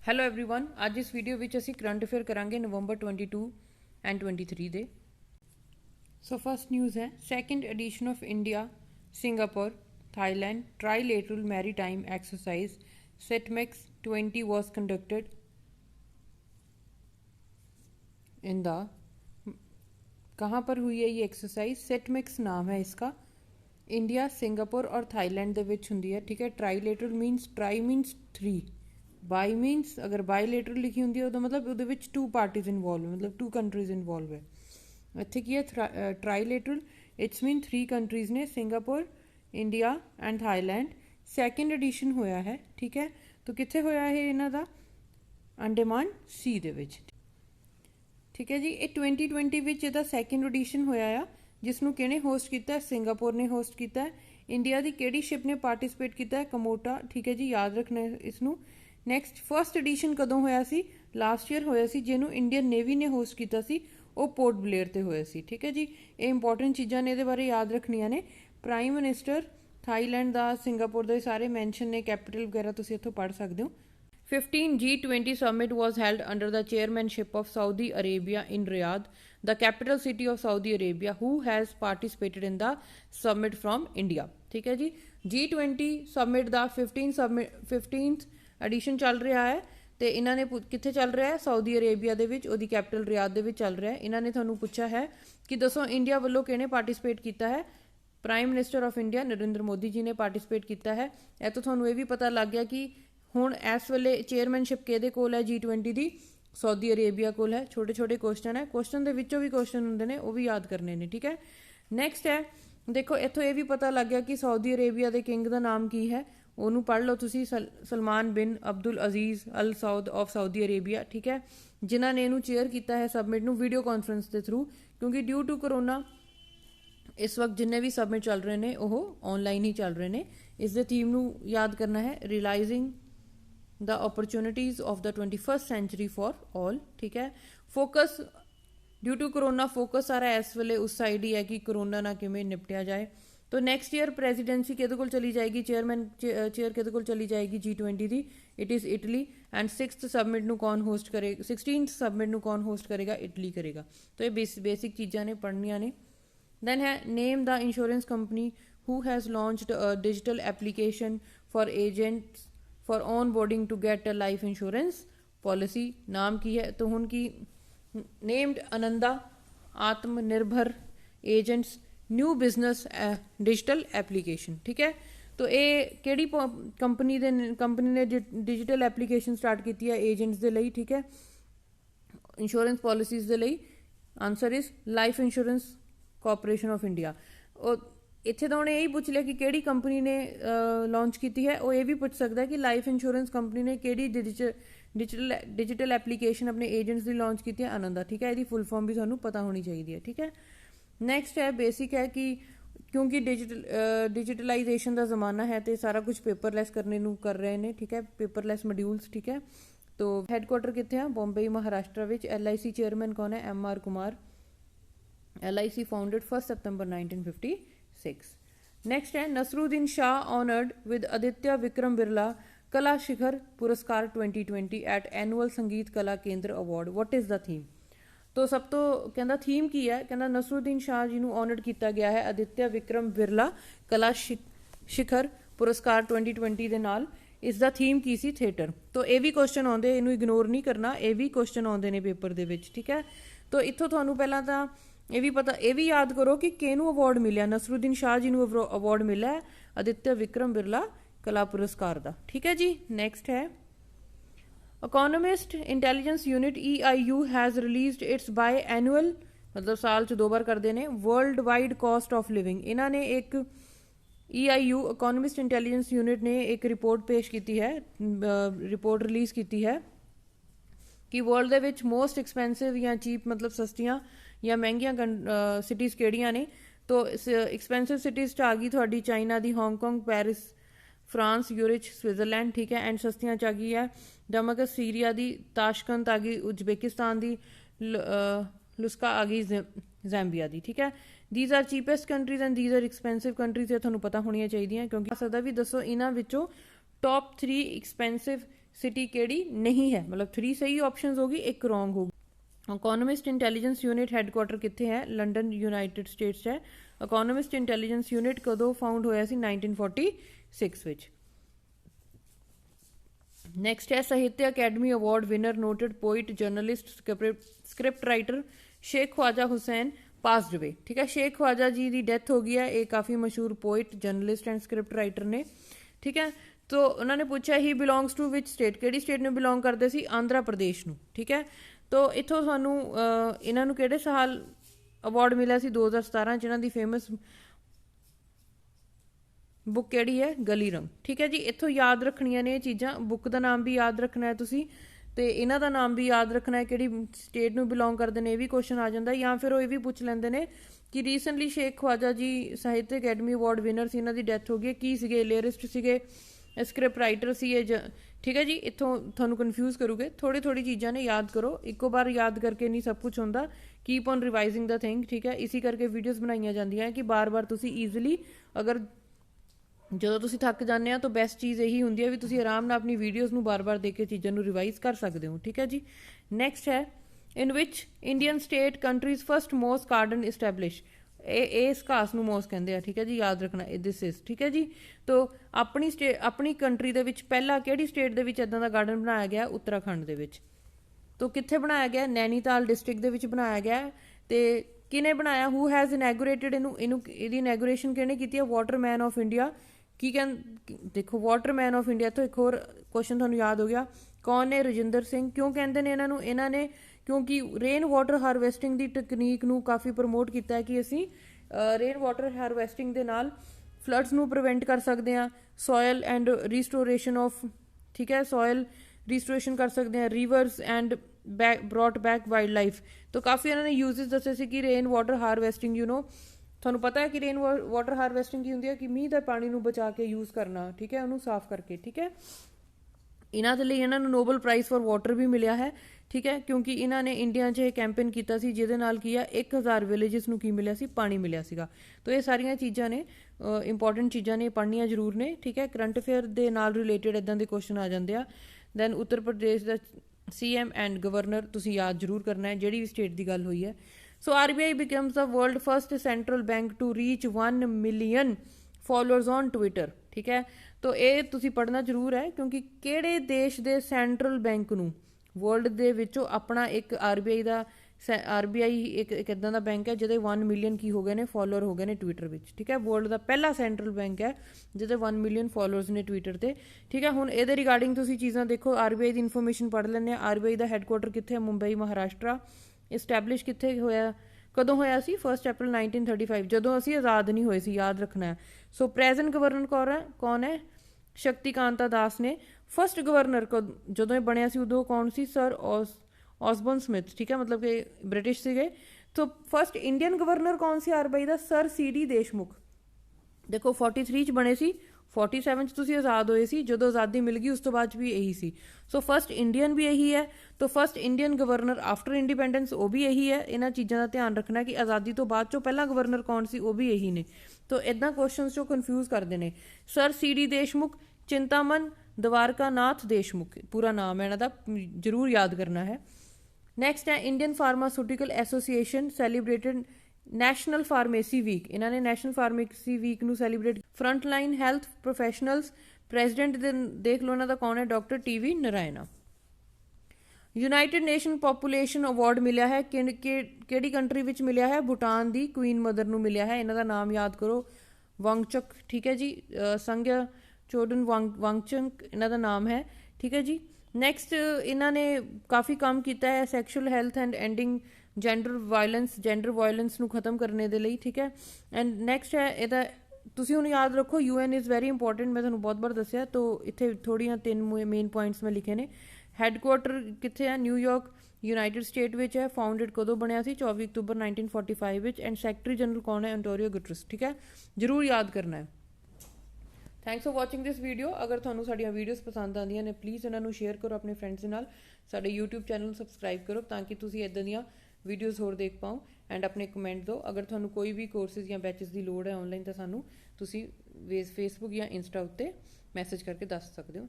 Hello everyone, ਅੱਜ ਇਸ video ਵਿੱਚ ਅਸੀਂ ਕਰੰਟ ਅਫੇਅਰ ਕਰਾਂਗੇ ਨਵੰਬਰ 22 ਐਂਡ 23 ਦੇ। ਸੋ ਫਸਟ ਨਿਊਜ਼ ਹੈ second edition of India Singapore Thailand trilateral maritime exercise CITMEX 20 was conducted in the कहाँ पर हुई है ये एक्सरसाइज। CITMEX नाम है इसका। इंडिया सिंगापुर और थाईलैंड ਦੇ ਵਿੱਚ ਹੁੰਦੀ ਹੈ, ठीक है। ट्राईलेटरल मीनस ट्राई मीनस 3, बाई मीनस अगर बाईलेटरल लिखी होंगी है तो मतलब ਉਹਦੇ ਵਿੱਚ 2 ਪਾਰਟੀਜ਼ ਇਨਵੋਲਵ, मतलब 2 ਕੰਟਰੀਜ਼ ਇਨਵੋਲਵ ਹੈ। ਇੱਥੇ ਕੀ ਹੈ ट्राईलेटरल, इट्स मीन 3 ਕੰਟਰੀਜ਼ ਨੇ, Singapore, India and Thailand. Second edition होया है, ठीक है। तो कित्थे होया है इन्हां दा? अंडेमान सी दे विच, ठीक है जी। ये 2020 विच इहदा सैकेंड एडिशन होया आ, जिसनूं किहने होस्ट कीता? सिंगापुर ने होस्ट कीता है। इंडिया दी किहड़ी शिप ने पार्टिसिपेट कीता है? कमोटा, ठीक है जी, याद रखना इसनूं। नैक्सट फर्स्ट एडिशन कदों होया सी? लास्ट ईयर होया सी, जिहनूं इंडियन नेवी ने होस्ट कीता सी, वो पोर्ट ब्लेयर ते होया सी, ठीक है जी। ये इंपॉर्टेंट चीज़ां ने, इहदे बारे याद रखनियां ने। प्राइम मिनिस्टर थाईलैंड का, सिंगापुर के सारे मैंशन ने, कैपिटल वगैरह तुसीं इत्थों पढ़ सकते हो। 15 G20 summit was held under the chairmanship of Saudi Arabia in Riyadh, the capital city of Saudi Arabia, who has participated in the summit from India, ठीक है जी। G20 summit का 15th एडिशन चल रहा है, तो इन्होंने कित्थे चल रहा है? सऊदी अरेबिया दे विच, उहदी कैपिटल रियाद दे विच चल रहा है। इन्होंने तुहानूं पुछा है कि दसो इंडिया वालों किहने पार्टिसिपेट किया है? Prime minister of India Narendra Modi ji ने पार्टिसिपेट किया है। यह तो तुहानूं ये भी पता लग गया कि हुण इस वेले चेयरमैनशिप किहदे कोल है G20 की? सऊदी अरेबिया कोल है। छोटे छोटे क्वेश्चन है, क्वेश्चन दे विचों भी क्वेश्चन हुंदे ने, वो भी याद करने ने, ठीक है। नैक्सट है, देखो इत्थों ये भी पता लग गया कि सऊदी अरेबिया के किंग का नाम की है, ਉਹਨੂੰ पढ़ लो तुसी, सलमान बिन अब्दुल अजीज़ अल सऊद ऑफ सऊदी अरेबिया, ठीक है, जिन्होंने इनू चेयर किया है सबमिट नू वीडियो कॉन्फ्रेंस के थ्रू, क्योंकि ड्यू टू करोना इस वक्त जिन्ने भी सबमिट चल रहे हैं वो ऑनलाइन ही चल रहे हैं। इस थीम नू याद करना है, realising the opportunities of the 21st century for all, ठीक है। Focus due to corona, focus सारा इस वेले उस साइड ही है कि करोना ना किवें निपटिया जाए। तो नैक्सट ईयर प्रेजिडेंसी किहदे कोल चली जाएगी? चेयर किहदे कोल चली जाएगी G20 की? It is Italy. And 6th submit नू कौन होस्ट करेगा? 16th सबमिट नू कौन होस्ट करेगा? इटली करेगा। तो ये बेसिक चीज़ां ने पढ़नियां ने। दैन है name the insurance company who has launched a digital application for agents for onboarding to get a life insurance policy. नाम की है? तो हुण की named Ananda Atmanirbhar agents new business digital application, ठीक है। तो ये किहड़ी कंपनी ने डिजिटल एप्लीकेशन स्टार्ट की है एजेंट्स के लिए, ठीक है, इंश्योरेंस पॉलिसीज़ के लिए? Answer is life insurance corporation of India. और इत्थे तो उन्हें यही पूछ लिया कि किहड़ी कंपनी ने लॉन्च की है। वो ये भी पूछ सकता है कि लाइफ इंश्योरेंस कंपनी ने किहड़ी डिजिटल एप्लीकेशन अपने एजेंट्स की लॉन्च की है? आनंदा, ठीक है। इसकी फुल फॉर्म भी सानूं पता होनी चाहिए, ठीक है। नैक्सट है बेसिक है कि क्योंकि डिजिटलाइजेशन का जमाना है तो सारा कुछ पेपरलैस करने नू कर रहे हैं, ठीक है, पेपरलैस मॉड्यूल्स, ठीक है। तो हैडक्वार्टर कित्थे है? बॉम्बे महाराष्ट्र विच। LIC चेयरमैन कौन है? MR कुमार। LIC फाउंडेड 1 सितंबर 1956। नैक्सट है नसरुद्दीन शाह ऑनर्ड विद आदित्य विक्रम बिरला कला शिखर पुरस्कार 2020 एट एनुअल संगीत कला केंद्र award. What is the theme? तो सब तो कहता थीम की है, कहता नसरुद्दीन शाह जी को ऑनर्ड किया गया है आदित्य विक्रम बिरला कला शिखर पुरस्कार 2020 के नाल। इसका थीम की सी? थिएटर। तो ये भी क्वेश्चन आते, इनू इग्नोर नहीं करना, ये भी क्वेश्चन आते हैं पेपर दे विच, ठीक है। तो इत्थों तुहानूं पहलां तां ये भी पता, ये भी याद करो कि किहनूं अवार्ड मिलिया? नसरुद्दीन शाह जी को अवार्ड मिला है आदित्य विक्रम बिरला कला पुरस्कार का, ठीक है जी। नैक्सट है Economist Intelligence unit EIU has released it's by annual, मतलब साल 2 बार करते हैं, world wide cost of living. इन्होंने एक EIU इकोनॉमिस्ट इंटैलीजेंस यूनिट ने एक रिपोर्ट पेश की है, रिपोर्ट रिलीज़ की है कि world they which most expensive या चीप, मतलब सस्तियां या महंगियां सिटीज़ किहड़ियां ने? तो एक्सपेंसिव सिटीज़ आ गई थोड़ी चाइना की हांगकॉन्ग, पैरिस, फ्रांस, यूरिच, स्विट्जरलैंड, ठीक है। एंड सस्तियां च आ गई है दमकस सीरिया की, ताशकंद आ गई उज्बेकिस्तान की, लुस्का आ गई जैम्बिया की, ठीक है। These are cheapest countries and these are expensive countries, ये तुहानूं पता होनी चाहिए, क्योंकि सकदा भी दसो इन्हां विचों टॉप 3 एक्सपेंसिव सिटी केड़ी नहीं है, मतलब 3 सही ऑप्शंस होगी, एक रॉन्ग होगी। इकोनॉमिस्ट इंटैलीजेंस यूनिट हैडकुआटर कित्थे है? लंडन यूनाइटेड स्टेट्स है। इकोनॉमिस्ट इंटैलीजेंस यूनिट कदों फाउंड होया सी? 1946 विच। नैक्सट है Sahitya Akademi award winner noted poet journalist script writer Sheikh Khwaja Hussain passed away. ठीक है, शेख ख्वाजा जी की डेथ हो गई है, ये काफ़ी मशहूर poet journalist and script writer ने। ठीक है, तो उन्होंने पूछा ही बिलोंग्स टू विच स्टेट, किहड़ी स्टेट में बिलोंग करते सी? आंध्रा प्रदेश नूं। ठीक है, तो इत्थों सानू इन्हां नूं किहड़े साल अवार्ड मिला सी? 2017 च। इन्हां दी फेमस बुक किहड़ी है? गली रंग। ठीक है जी, इत्थों याद रखनियां ने चीज़ां, बुक का नाम भी याद रखना है तुसी, ते इन्हां दा नाम भी याद रखना है, किहड़ी स्टेट नूं बिलोंग करदे ने, ये भी क्वेश्चन आ जांदा। या फिर ये भी पूछ लैंदे ने कि रीसेंटली शेख ख्वाजा जी साहित्य अकैडमी अवार्ड विनर सी, इन्हां दी डेथ हो गई, की सीगे? लिरिस्ट सीगे, स्क्रिप्ट राइटर सी ठीक है जी, इत्थों तुहानूं कन्फ्यूज़ करूगे। थोड़ी थोड़ी चीज़ां ने, याद करो, इक्को बार याद करके नहीं सब कुछ होंदा। Keep on revising the thing. ठीक है, इसी करके वीडियोज़ बनाईयां जांदियां कि बार बार तुसी ईजिली, अगर ਜਦੋਂ ਤੁਸੀਂ ਥੱਕ ਜਾਂਦੇ ਆ ਤਾਂ ਬੈਸਟ ਚੀਜ਼ ਇਹੀ ਹੁੰਦੀ ਹੈ ਵੀ ਤੁਸੀਂ ਆਰਾਮ ਨਾਲ ਆਪਣੀ ਵੀਡੀਓਜ਼ ਨੂੰ ਬਾਰ-ਬਾਰ ਦੇਖ ਕੇ ਚੀਜ਼ਾਂ ਨੂੰ ਰਿਵਾਈਜ਼ ਕਰ ਸਕਦੇ ਹੋ। ਠੀਕ ਹੈ ਜੀ, ਨੈਕਸਟ ਹੈ ਇਨ ਵਿਚ Indian state countries first most garden establish. ਇਹ ਇਸ ਘਾਸ ਨੂੰ ਮੋਸ ਕਹਿੰਦੇ ਆ। ਠੀਕ ਹੈ ਜੀ, ਯਾਦ ਰੱਖਣਾ ਦਿਸ ਇਜ਼। ਠੀਕ ਹੈ ਜੀ, ਤੋ ਆਪਣੀ ਕੰਟਰੀ ਦੇ ਵਿੱਚ ਪਹਿਲਾਂ ਕਿਹੜੀ ਸਟੇਟ ਦੇ ਵਿੱਚ ਇਦਾਂ ਦਾ ਗਾਰਡਨ ਬਣਾਇਆ ਗਿਆ? ਉੱਤਰਾਖੰਡ ਦੇ ਵਿੱਚ। ਤੋ ਕਿੱਥੇ ਬਣਾਇਆ ਗਿਆ? ਨੈਨੀਤਾਲ ਡਿਸਟ੍ਰਿਕਟ ਦੇ ਵਿੱਚ ਬਣਾਇਆ ਗਿਆ। ਤੇ ਕਿਹਨੇ ਬਣਾਇਆ? ਹੂ ਹੈਜ਼ ਇਨੈਗੂਰੇਟਡ ਇਹਦੀ ਇਨੈਗੂਰੇਸ਼ਨ ਕਿਹਨੇ ਕੀਤੀ ਹੈ? Waterman of India. की देखो वाटरमैन ऑफ इंडिया। तो एक होर क्वेश्चन तुहानूं याद हो गया, कौन ने? रजिंदर सिंह। क्यों कहते हैं इन्हां ने? क्योंकि रेन वाटर हारवैसटिंग की टैकनीक नूं काफ़ी प्रमोट किया है कि असी रेन वाटर हारवैसटिंग दे नाल फ्लड्स नूं प्रिवेंट कर सकते हैं, सॉयल एंड रिस्टोरेशन ऑफ, ठीक है, सॉयल रिस्टोरेशन कर सकते हैं, reverse and brought back wild life. तो काफ़ी इन्होंने यूजेस दसे सी कि rain water harvesting, you know ਤੁਹਾਨੂੰ ਪਤਾ ਹੈ ਕਿ ਰੇਨ ਵਾਟਰ ਹਾਰਵੈਸਟਿੰਗ ਕੀ ਹੁੰਦੀ ਹੈ? ਕਿ ਮੀਂਹ ਦਾ ਪਾਣੀ ਨੂੰ ਬਚਾ ਕੇ ਯੂਜ਼ ਕਰਨਾ। ਠੀਕ ਹੈ, ਉਹਨੂੰ ਸਾਫ਼ ਕਰਕੇ। ਠੀਕ ਹੈ, ਇਹਨਾਂ ਦੇ ਲਈ ਇਹਨਾਂ ਨੂੰ ਨੋਬਲ ਪ੍ਰਾਈਜ਼ ਫॉर ਵਾਟਰ ਵੀ ਮਿਲਿਆ ਹੈ। ਠੀਕ ਹੈ, ਕਿਉਂਕਿ ਇਹਨਾਂ ਨੇ ਇੰਡੀਆ 'ਚ ਇਹ ਕੈਂਪੇਨ ਕੀਤਾ ਸੀ ਜਿਹਦੇ ਨਾਲ ਕੀ ਆ 1000 ਵਿਲੇजेस ਨੂੰ ਕੀ ਮਿਲਿਆ ਸੀ? ਪਾਣੀ ਮਿਲਿਆ ਸੀਗਾ। ਤੋ ਇਹ ਸਾਰੀਆਂ ਚੀਜ਼ਾਂ ਨੇ, ਇੰਪੋਰਟੈਂਟ ਚੀਜ਼ਾਂ ਨੇ, ਪੜ੍ਹਨੀਆਂ ਜ਼ਰੂਰ ਨੇ। ਠੀਕ ਹੈ, ਕਰੰਟ ਅਫੇਅਰ ਦੇ ਨਾਲ ਰਿਲੇਟਡ ਇਦਾਂ ਦੇ ਕੁਐਸਚਨ ਆ ਜਾਂਦੇ ਆ। Then Uttar Pradesh the CM and governor ਤੁਸੀਂ ਯਾਦ ਜ਼ਰੂਰ ਕਰਨਾ ਹੈ, ਜਿਹੜੀ ਵੀ ਸਟੇਟ ਦੀ ਗੱਲ ਹੋਈ ਹੈ। So RBI becomes the world first central bank to reach 1 million followers on Twitter। ठीक है, तो ये तुसी पढ़ना जरूर है, क्योंकि किहड़े देश दे सेंट्रल बैंक नूं वर्ल्ड दे विचों अपना एक RBI एक इदां दा बैंक है जिहदे 1 मिलियन की हो गए ने फॉलोअर हो गए ने ट्विटर विच। ठीक है, वर्ल्ड का पहला सेंट्रल बैंक है जिहदे 1 मिलियन फॉलोअर्स ने ट्विटर ते। ठीक है, हुण इहदे रिगार्डिंग तुसी चीज़ां देखो, RBI की इन्फॉर्मेशन पढ़ लैंदे आ। RBI का हैडकुआटर कित्थे है? मुंबई, महाराष्ट्र। इस्टैबलिश कित्थे होया? कदों होया सी? 1 अप्रैल 1935, जदों असी आज़ाद नहीं होए सी, याद रखना है। सो प्रेजेंट गवर्नर कौन है? शक्तिकांता दास ने। फर्स्ट गवर्नर को जदों बनया सी उदों कौन सी? Sir Osborne Smith. ठीक है, मतलब कि ब्रिटिश सीगे। तो फर्स्ट इंडियन गवर्नर कौन सी RBI का? Sir CD Deshmukh. देखो 43 च बने सी, 47 च तुसी आज़ाद होए सी, जदों आज़ादी मिल गई उस तो बाद भी यही सी। सो फर्स्ट इंडियन भी यही है। तो first Indian governor after independence वो भी यही है। इन्हां चीज़ों का ध्यान रखना कि आज़ादी तो बाद चो पहला गवर्नर कौन सी? वो भी यही ने। तो इदां क्वेश्चन चो कन्फ्यूज़ करते हैं। सर CD देशमुख, चिंतामन द्वारका नाथ देशमुख पूरा नाम है इन्हां दा, जरूर याद करना है। नैक्सट है Indian pharmaceutical association celebrated national pharmacy week. इन्होंने नैशनल फार्मेसी वीक नू celebrate. Front line health professionals president देख लो इन्हों का कौन है? Doctor TV Narayana. United Nation population award मिला है किहड़ी कंट्री विच मिलिया है? भूटान की क्वीन मदर नू मिलिया है। इन्हों का नाम याद करो, वांगचुक। ठीक है जी, संज्ञा चोडन वांगचुक इन्हों का नाम है। ठीक है जी, नैक्सट इन्होंने काफ़ी काम किया है sexual health and ending gender violence नू खत्म करने दे लई। ठीक है, एंड नैक्सट है इहदा तुसीं हुण याद रखो, UN इज़ वेरी इंपॉर्टेंट। मैं तुहानूं बहुत बार दस्सिया, तो इत्थे थोड़ियां 3 मेन पॉइंट्स मैं लिखे ने। हैडकुआटर कित्थे है? न्यूयॉर्क यूनाइटेड स्टेट विच है। फाउंडेड कदों बनया सी? 24 October 1945 which. And secretary general कौन है? Antonio Guterres. ठीक है, जरूर याद करना है। Thanks for watching this video. अगर तुहानूं साडियां वीडियोज़ पसंद आंदियां ने प्लीज़ इन्हां नूं शेयर करो अपने फ्रेंड्स दे नाल। साडे YouTube चैनल नूं सबसक्राइब करो ताकि तुसीं इदां दीयां वीडियोज़ होर देख पाओ। एंड अपने कमेंट दो। अगर तुहानूं कोई भी कोर्सेज या बैचेस की लोड़ है ऑनलाइन, तो सानूं तुसीं फेसबुक या इंस्टा उत्ते मैसेज करके दस सकते हो।